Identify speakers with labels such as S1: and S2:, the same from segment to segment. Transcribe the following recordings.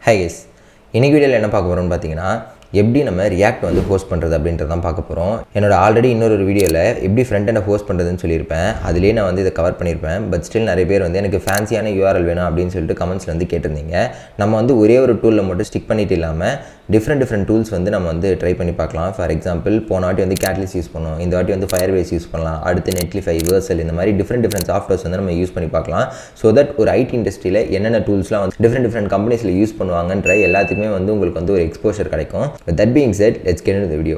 S1: Hi guys, இன்னைக்கு வீடியோவில் என்ன பார்க்க போகிறோம்னு பார்த்தீங்கன்னா எப்படி நம்ம ரியாக்ட் வந்து ஹோஸ்ட் பண்ணுறது அப்படின்றது தான் பார்க்க போகிறோம். என்னோட ஆல்ரெடி இன்னொரு வீடியோவில் எப்படி ஃப்ரண்ட் எண்டை ஹோஸ்ட் பண்ணுறதுன்னு சொல்லியிருப்பேன். அதுலேயே நான் வந்து இதை கவர் பண்ணியிருப்பேன். பட் ஸ்டில் நிறைய பேர் வந்து எனக்கு ஃபேன்சியான URL வேணும் அப்படின்னு சொல்லிட்டு கமெண்ட்ஸில் வந்து கேட்டிருந்தீங்க. நம்ம வந்து ஒரே ஒரு டூலில் மட்டும் ஸ்டிக் பண்ணிட்டு இல்லாமல் டிஃப்ரெண்ட் டூல்ஸ் வந்து நம்ம வந்து ட்ரை பண்ணி பார்க்கலாம். ஃபார் எக்ஸாம்பிள் போன வாட்டி வந்து கேட்லிஸ்ட் யூஸ் பண்ணோம், இந்த வாட்டி வந்து ஃபயர்பேஸ் யூஸ் பண்ணலாம், அடுத்து நெட்லிஃபை, வெர்சல், இந்த மாதிரி டிஃப்ரெண்ட் சாஃப்ட்வேர்ஸ் வந்து நம்ம யூஸ் பண்ணி பார்க்கலாம். ஸோ தட் ஒரு ஐடி இண்டஸ்ட்ரியில் என்னென்ன டூல்ஸ்லாம் வந்து டிஃப்ரெண்ட் கம்பெனிஸில் யூஸ் பண்ணுவாங்கன்ற எல்லாத்துக்குமே வந்து உங்களுக்கு வந்து ஒரு எக்ஸ்போஷர் கிடைக்கும். That being set, let's get into the video.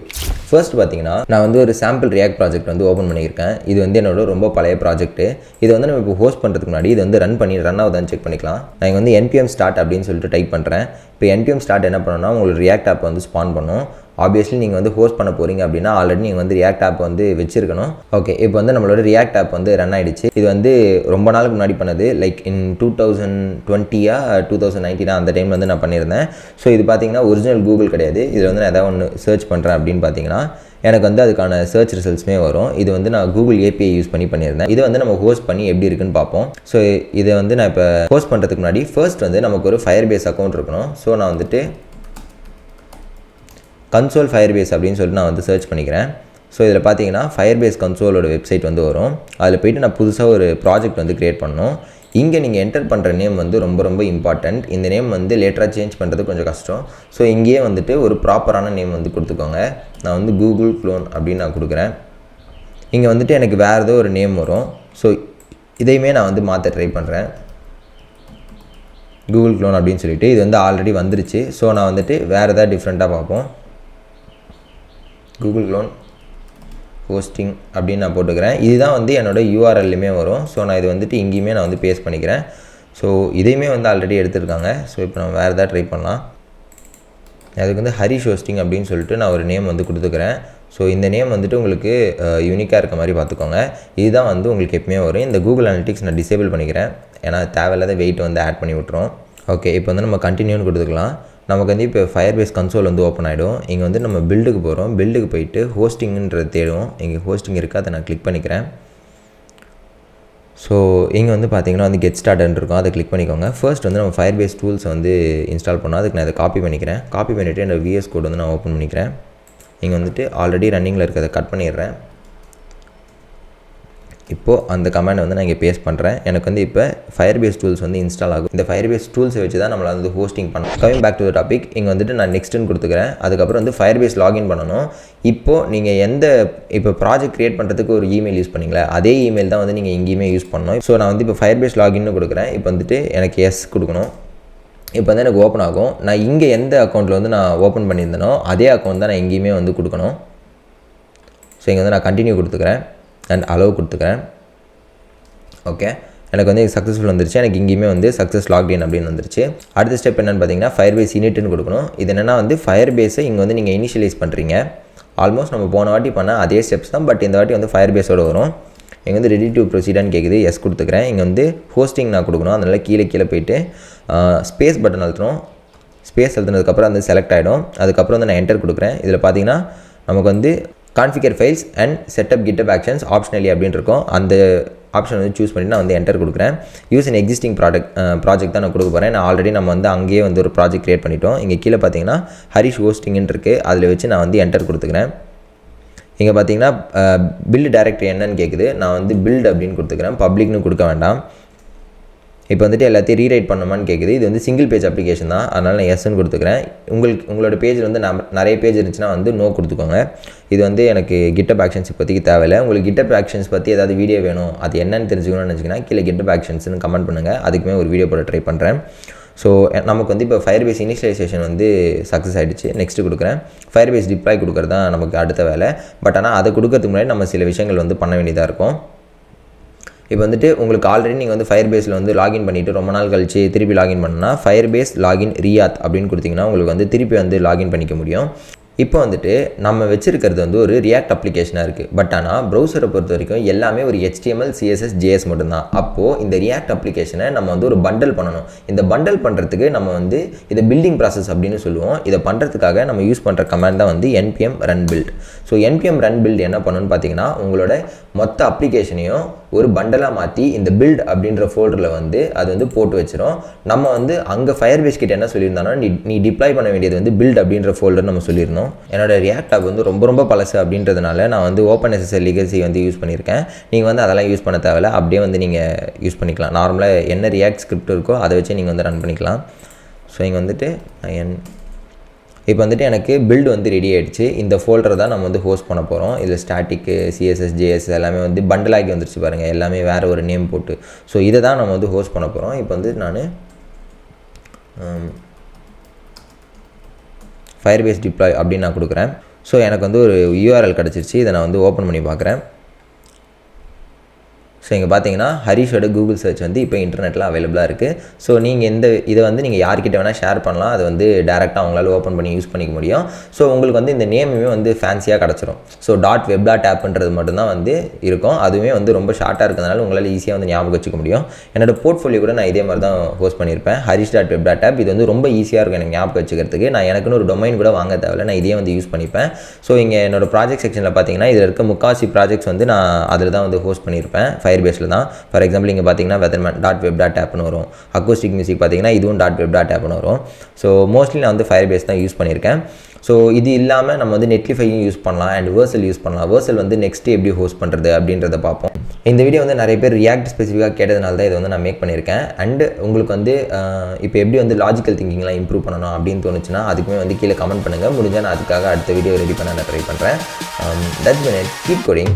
S1: First பார்த்தீங்கன்னா நான் வந்து ஒரு சாம்பிள் ரியாக்ட் ப்ராஜெக்ட் வந்து ஓப்பன் பண்ணியிருக்கேன். இது வந்து என்னோட ரொம்ப பழைய ப்ராஜெக்ட்டு. இது வந்து நம்ம இப்போ ஹோஸ்ட் பண்ணுறதுக்கு முன்னாடி இது வந்து ரன் ஆகுதான்னு செக் பண்ணிக்கலாம். நான் இங்கே வந்து npm start அப்படின்னு சொல்லிட்டு டைப் பண்ணுறேன். இப்போ npm start என்ன பண்ணணும்னா உங்களுக்கு ரியாக்ட் ஆப் வந்து ஸ்பான் பண்ணும். ஆப்வியஸ்லி நீங்கள் வந்து ஹோஸ்ட் பண்ண போகிறீங்க அப்படின்னா ஆல்ரெடி நீங்கள் வந்து ரியாக்ட் ஆப் வந்து வச்சிருக்கணும். ஓகே, இப்போ வந்து நம்மளோட ரியாக்ட் ஆப் வந்து ரன் ஆகிடுச்சு. இது வந்து ரொம்ப நாளுக்கு முன்னாடி பண்ணது, லைக் இன் 2020 2019 அந்த டைமில் வந்து நான் பண்ணியிருந்தேன். ஸோ இது பார்த்தீங்கன்னா ஒரிஜினல் கூகுள் கிடையாது. இதில் வந்து நான் எதாவது ஒன்று சர்ச் பண்ணுறேன் அப்படின்னு பார்த்தீங்கன்னா எனக்கு வந்து அதுக்கான சர்ச் ரிசல்ட்ஸுமே வரும். இது வந்து நான் கூகுள் API யூஸ் பண்ணியிருந்தேன். இதை வந்து நம்ம ஹோஸ்ட் பண்ணி எப்படி இருக்குன்னு பார்ப்போம். ஸோ இதை வந்து நான் இப்போ ஹோஸ்ட் பண்ணுறதுக்கு முன்னாடி ஃபர்ஸ்ட் வந்து நமக்கு ஒரு ஃபயர்பேஸ் அக்கௌண்ட் இருக்கணும். ஸோ நான் வந்துட்டு கன்சோல் ஃபயர்பேஸ் அப்படின்னு சொல்லிட்டு நான் வந்து சர்ச் பண்ணிக்கிறேன். ஸோ இதில் பார்த்தீங்கன்னா ஃபயர்பேஸ் கன்சோலோட வெப்சைட் வந்து வரும். அதில் போய்ட்டு நான் புதுசாக ஒரு ப்ராஜெக்ட் வந்து க்ரியேட் பண்ணணும். இங்கே நீங்கள் என்டர் பண்ணுற நேம் வந்து ரொம்ப இம்பார்ட்டண்ட். இந்த நேம் வந்து லேட்டராக சேஞ்ச் பண்ணுறது கொஞ்சம் கஷ்டம். ஸோ இங்கேயே வந்துட்டு ஒரு ப்ராப்பரான நேம் வந்து கொடுத்துக்கோங்க. நான் வந்து கூகுள் க்ளோன் அப்படின்னு நான் கொடுக்குறேன். இங்கே வந்துட்டு எனக்கு வேறு ஏதோ ஒரு நேம் வரும். ஸோ இதையுமே நான் வந்து மாற்ற ட்ரை பண்ணுறேன். கூகுள் க்ளோன் அப்படின்னு சொல்லிட்டு இது வந்து ஆல்ரெடி வந்துருச்சு. ஸோ நான் வந்துட்டு வேறு ஏதாவது டிஃப்ரெண்ட்டாக பார்ப்போம். கூகுள் க்ளோன் ஹோஸ்டிங் அப்படின்னு நான் போட்டுக்கிறேன். இதுதான் வந்து என்னோடய URLலையுமே வரும். ஸோ நான் இது வந்துட்டு இங்கேயுமே நான் வந்து பேஸ்ட் பண்ணிக்கிறேன். ஸோ இதையுமே வந்து ஆல்ரெடி எடுத்துருக்காங்க. ஸோ இப்போ நம்ம வேறு எதாவது ட்ரை பண்ணலாம். அதுக்கு வந்து ஹரிஷ் ஹோஸ்டிங் அப்படின்னு சொல்லிட்டு நான் ஒரு நேம் வந்து கொடுத்துக்கிறேன். ஸோ இந்த நேம் வந்துட்டு உங்களுக்கு யூனிக்காக இருக்க மாதிரி பார்த்துக்கோங்க. இதுதான் வந்து உங்களுக்கு எப்பவுமே வரும். இந்த கூகுள் அனலிட்டிக்ஸ் நான் டிசேபிள் பண்ணிக்கிறேன். ஏன்னா தேவையில்லாத வெயிட் வந்து ஆட் பண்ணி விட்ருவோம். ஓகே, இப்போ வந்து நம்ம கண்டினியூன்னு கொடுத்துக்கலாம். நமக்கு வந்து இப்போ ஃபயர்பேஸ் கன்சோல் வந்து ஓப்பன் ஆகிடும். இங்கே வந்து நம்ம பில்டுக்கு போகிறோம். பில்டுக்கு போயிட்டு ஹோஸ்டிங்கிறது தேடும். இங்கே ஹோஸ்டிங் இருக்குது, அதை நான் கிளிக் பண்ணிக்கிறேன். ஸோ இங்கே வந்து பார்த்தீங்கன்னா வந்து கெட் ஸ்டார்ட்னு இருக்கும், அதை கிளிக் பண்ணிக்கோங்க. ஃபர்ஸ்ட் வந்து நம்ம ஃபயர்பேஸ் டூல்ஸ் வந்து இன்ஸ்டால் பண்ணோம். அதுக்கு நான் அதை காப்பி பண்ணிக்கிறேன். காப்பி பண்ணிவிட்டு என்னோட VS கோட் வந்து நான் ஓப்பன் பண்ணிக்கிறேன். இங்கே வந்துட்டு ஆல்ரெடி ரன்னிங்கில் இருக்கிறத கட் பண்ணிடுறேன். இப்போது அந்த கமெண்ட் வந்து நான் இங்கே பேஸ்ட் பண்ணுறேன். எனக்கு வந்து இப்போ ஃபயர்பேஸ் டூல்ஸ் வந்து இன்ஸ்டால் ஆகும். இந்த ஃபயர்பேஸ் டூல்ஸை வச்சு தான் நம்மளை வந்து ஹோஸ்டிங் பண்ணணும். Coming back to the topic, இங்கே வந்துட்டு நான் நெக்ஸ்ட்டுன்னு கொடுத்துக்கிறேன். அதுக்கப்புறம் வந்து ஃபயர்பேஸ் லாகின் பண்ணணும். இப்போது நீங்கள் இப்போ ப்ராஜெக்ட் க்ரியேட் பண்ணுறதுக்கு ஒரு இமெயில் யூஸ் பண்ணிங்களே, அதே இமெயில் தான் வந்து நீங்கள் எங்கேயுமே யூஸ் பண்ணணும். ஸோ நான் வந்து இப்போ ஃபயர்பேஸ் லாகின்னு கொடுக்குறேன். இப்போ வந்துட்டு எனக்கு எஸ் கொடுக்கணும். இப்போ வந்து எனக்கு ஓப்பன் ஆகும். நான் இங்கே எந்த அக்கௌண்ட்டில் வந்து நான் ஓப்பன் பண்ணியிருந்தேனோ அதே அக்கௌண்ட் தான் நான் எங்கேயுமே வந்து கொடுக்கணும். ஸோ இங்கே வந்து நான் கண்டினியூ கொடுத்துக்கிறேன் அண்ட் அலோவ் கொடுத்துக்கிறேன். ஓகே, எனக்கு வந்து சக்ஸஸ்ஃபுல் வந்துருச்சு. எனக்கு இங்கேயுமே வந்து சக்ஸஸ் லாக்இன் அப்படின்னு வந்துருச்சு. அடுத்த ஸ்டெப் என்னென்னு பார்த்தீங்கன்னா ஃபயர்பேஸ் இனிட்னு கொடுக்கணும். இது என்னென்னா வந்து ஃபயர்பேஸை இங்கே வந்து நீங்கள் இனிஷியலைஸ் பண்ணுறீங்க. ஆல்மோஸ்ட் நம்ம போன வாட்டி பண்ண அதே ஸ்டெப்ஸ் தான், பட் இந்த வாட்டி வந்து ஃபயர்பேஸோடு வரும். இங்கே வந்து ரெடி டு ப்ரொசீடான்னு கேட்குது, எஸ் கொடுத்துக்கிறேன். இங்கே வந்து ஹோஸ்டிங் நான் கொடுக்கணும். அதனால் கீழே போயிட்டு ஸ்பேஸ் பட்டன் அழுத்தணும். ஸ்பேஸ் அழுத்தினதுக்கப்புறம் வந்து செலக்ட் ஆகிடும். அதுக்கப்புறம் வந்து நான் என்டர் கொடுக்குறேன். இதில் பார்த்தீங்கன்னா நமக்கு வந்து configure files and setup GitHub actions optionally அப்படின்னு இருக்கும். அந்த ஆப்ஷன் வந்து சூஸ் பண்ணி நான் வந்து என்டர் கொடுக்குறேன். யூஸ் இன் எக்ஸிஸ்டிங் ப்ராஜெக்ட் தான் நான் கொடுக்க போகிறேன். நான் ஆல்ரெடி நம்ம வந்து அங்கேயே வந்து ஒரு ப்ராஜெக்ட் க்ரியேட் பண்ணிட்டோம். இங்கே கீழே பார்த்தீங்கன்னா ஹரிஷ் ஹோஸ்டிங்னு இருக்குது, அதில் வச்சு நான் வந்து என்டர் கொடுத்துக்கிறேன். இங்கே பார்த்தீங்கன்னா பில்டு டைரக்டரி என்னன்னு கேட்குது. நான் வந்து பில்டு அப்படின்னு கொடுத்துக்கிறேன், பப்ளிக்னு கொடுக்க வேண்டாம். இப்போ வந்துட்டு எல்லாத்தையும் ரீரைட் பண்ணுமான்னு கேட்குது. இது வந்து சிங்கிள் பேஜ் அப்ளிகேஷன் தான், அதனால் நான் எஸ்ன்னு கொடுத்துக்கிறேன். உங்களோட பேஜில் வந்து நிறைய பேஜ் இருந்துச்சுன்னா வந்து நோ கொடுத்துக்கோங்க. இது வந்து எனக்கு கிட்டப் ஆக்ஷன்ஸ் இப்போதைக்கு தேவையில்லை. உங்களுக்கு கிட்டப் ஆக்ஷன்ஸ் பற்றி ஏதாவது வீடியோ வேணும், அது என்னன்னு தெரிஞ்சுக்கணும்னு நினச்சிங்கன்னா கீழே கிட்டப் ஆக்ஷன்ஸ்னு கமெண்ட் பண்ணுங்கள். அதுக்குமே ஒரு வீடியோ போட ட்ரை பண்ணுறேன். ஸோ நமக்கு வந்து இப்போ ஃபயர்பேஸ் இனிஷியலைசேஷன் வந்து சக்ஸஸ் ஆகிடுச்சு. நெக்ஸ்ட்டு கொடுக்குறேன். ஃபயர்பேஸ் டிப்ளாய் கொடுக்குறது தான் நமக்கு அடுத்த வேலை. பட் ஆனால் அதை கொடுக்கறதுக்கு முன்னாடி நம்ம சில விஷயங்கள் வந்து பண்ண வேண்டியதாக இருக்கும். இப்போ வந்துட்டு உங்களுக்கு ஆல்ரெடி நீங்கள் வந்து ஃபயர்பேஸில் வந்து லாகின் பண்ணிவிட்டு ரொம்ப நாள் கழிச்சு திருப்பி லாகின் பண்ணால் ஃபயர்பேஸ் லாகின் ரியாத் அப்படின்னு கொடுத்தீங்கன்னா உங்களுக்கு வந்து திருப்பி வந்து லாகின் பண்ணிக்க முடியும். இப்போ வந்துட்டு நம்ம வச்சிருக்கிறது வந்து ஒரு ரியாக்ட் அப்ளிகேஷனாக இருக்குது. பட் ஆனால் ப்ரௌசரை பொறுத்த வரைக்கும் எல்லாமே ஒரு HTML CSS JS மட்டும்தான். அப்போது இந்த ரியாக்ட் அப்ளிகேஷனை நம்ம வந்து ஒரு பண்டல் பண்ணணும். இந்த பண்டல் பண்ணுறதுக்கு நம்ம வந்து இதை பில்டிங் ப்ராசஸ் அப்படின்னு சொல்லுவோம். இதை பண்ணுறதுக்காக நம்ம யூஸ் பண்ணுற கமாண்ட் தான் வந்து npm run build. So npm run build என்ன பண்ணணும்னு பார்த்தீங்கன்னா உங்களோட மொத்த அப்ளிகேஷனையும் ஒரு பண்டலாக மாற்றி இந்த பில்ட் அப்படின்ற ஃபோல்டரில் வந்து அது வந்து போட்டு வச்சிரும். நம்ம வந்து அங்கே ஃபயர்பேஸ் கிட்ட என்ன சொல்லியிருந்தோம்னா நீ டிப்ளாய் பண்ண வேண்டியது வந்து பில்ட் அப்படின்ற ஃபோல்டர் நம்ம சொல்லியிருந்தோம். என்னோட ரியாக்ட் ஆப் வந்து ரொம்ப பழசு அப்படின்றதுனால நான் வந்து ஓப்பன்எஸ்எஸ்எல் லெகசி வந்து யூஸ் பண்ணியிருக்கேன். நீங்கள் வந்து அதெல்லாம் யூஸ் பண்ண தேவையில்ல, அப்படியே வந்து நீங்கள் யூஸ் பண்ணிக்கலாம். நார்மலாக என்ன ரியாக்ட் ஸ்கிரிப்ட் இருக்கோ அதை வச்சு நீங்கள் வந்து ரன் பண்ணிக்கலாம். ஸோ இங்கே வந்துட்டு இப்போ வந்துட்டு எனக்கு பில்டு வந்து ரெடி ஆகிடுச்சு. இந்த ஃபோல்டர் தான் நம்ம வந்து ஹோஸ்ட் பண்ண போகிறோம். இதில் ஸ்டாட்டிக்கு சிஎஸ்எஸ் ஜேஎஸ் எல்லாமே வந்து பண்டலாகி வந்துருச்சு பாருங்கள், எல்லாமே வேறு ஒரு நேம் போட்டு. ஸோ இதை தான் நம்ம வந்து ஹோஸ்ட் பண்ண போகிறோம். இப்போ வந்து நான் ஃபயர்பேஸ் டிப்ளாய் அப்படின்னு நான் கொடுக்குறேன். ஸோ எனக்கு வந்து ஒரு யூஆர்எல் கிடச்சிருச்சு. இதை நான் வந்து ஓப்பன் பண்ணி பார்க்குறேன். ஸோ இங்கே பார்த்தீங்கன்னா ஹரிஷோட கூகுள் சர்ச் வந்து இப்போ இன்டர்நெட்டில் அவைலபிளாக இருக்குது. ஸோ நீங்கள் இதை வந்து நீங்கள் யார்கிட்ட வேணால் ஷேர் பண்ணலாம். அதை வந்து டேரெக்டாக அவங்களால ஓப்பன் பண்ணி யூஸ் பண்ணிக்க முடியும். ஸோ உங்களுக்கு வந்து இந்த நேமுமே வந்து ஃபேன்சியாக கிடச்சிரும். ஸோ .web.appன்றது மட்டும்தான் வந்து இருக்கும். அதுவுமே வந்து ரொம்ப ஷார்ட்டாக இருக்கிறதுனால உங்களால் ஈஸியாக வந்து ஞாபகம் வச்சுக்க முடியும். என்னோட போர்ட்ஃபோலியோ கூட நான் இதே மாதிரி தான் ஹோஸ்ட் பண்ணியிருப்பேன், harish.web.app. இது வந்து ரொம்ப ஈஸியாக இருக்கும் எனக்கு ஞாபகம் வச்சுக்கிறதுக்கு. நான் எனக்குன்னு ஒரு டொமைன் கூட வாங்க தேவையில்லை, நான் இதே வந்து யூஸ் பண்ணிப்பேன். ஸோ இங்கே என்னோட ப்ராஜெக்ட் செக்ஷனில் பார்த்தீங்கன்னா இதில் இருக்க முக்காசி ப்ராஜெக்ட்ஸ் வந்து நான் அதில் தான் வந்து ஹோஸ்ட் பண்ணியிருப்பேன், ஃபயர்பேஸில் தான். ஃபார் எக்ஸாம்பிள் இங்கே பார்த்தீங்கன்னா வெதர்மேன் .web.appன்னு வரும். அக்கோஸ்டிக் மியூசிக் பார்த்தீங்கன்னா இதுவும் .web.appன்னு வரும். ஸோ மோஸ்ட்லி நான் வந்து ஃபயர்பேஸ் தான் யூஸ் பண்ணியிருக்கேன். ஸோ இது இல்லாமல் நம்ம வந்து நெட்லிஃபையும் யூஸ் பண்ணலாம் அண்ட் வேர்சல் யூஸ் பண்ணலாம். வேர்சல் வந்து நெக்ஸ்ட்டு எப்படி ஹோஸ்ட் பண்ணுறது அப்படின்றத பார்ப்போம். இந்த வீடியோ வந்து நிறைய பேர் ரியாக்ட் ஸ்பெசிஃபிக்காக கேட்டதுனால தான் இதை வந்து நான் மேக் பண்ணியிருக்கேன். அண்டு உங்களுக்கு வந்து இப்போ எப்படி வந்து லாஜிக்கல் திங்கிங்லாம் இம்ப்ரூவ் பண்ணணும் அப்படின்னு தோணுச்சுன்னா அதுக்குமே வந்து கீழே கமெண்ட் பண்ணுங்கள். முடிஞ்சால் நான் அதுக்காக அடுத்த வீடியோ ரெடி பண்ண நான் ட்ரை பண்ணுறேன். That's mean it. Keep coding.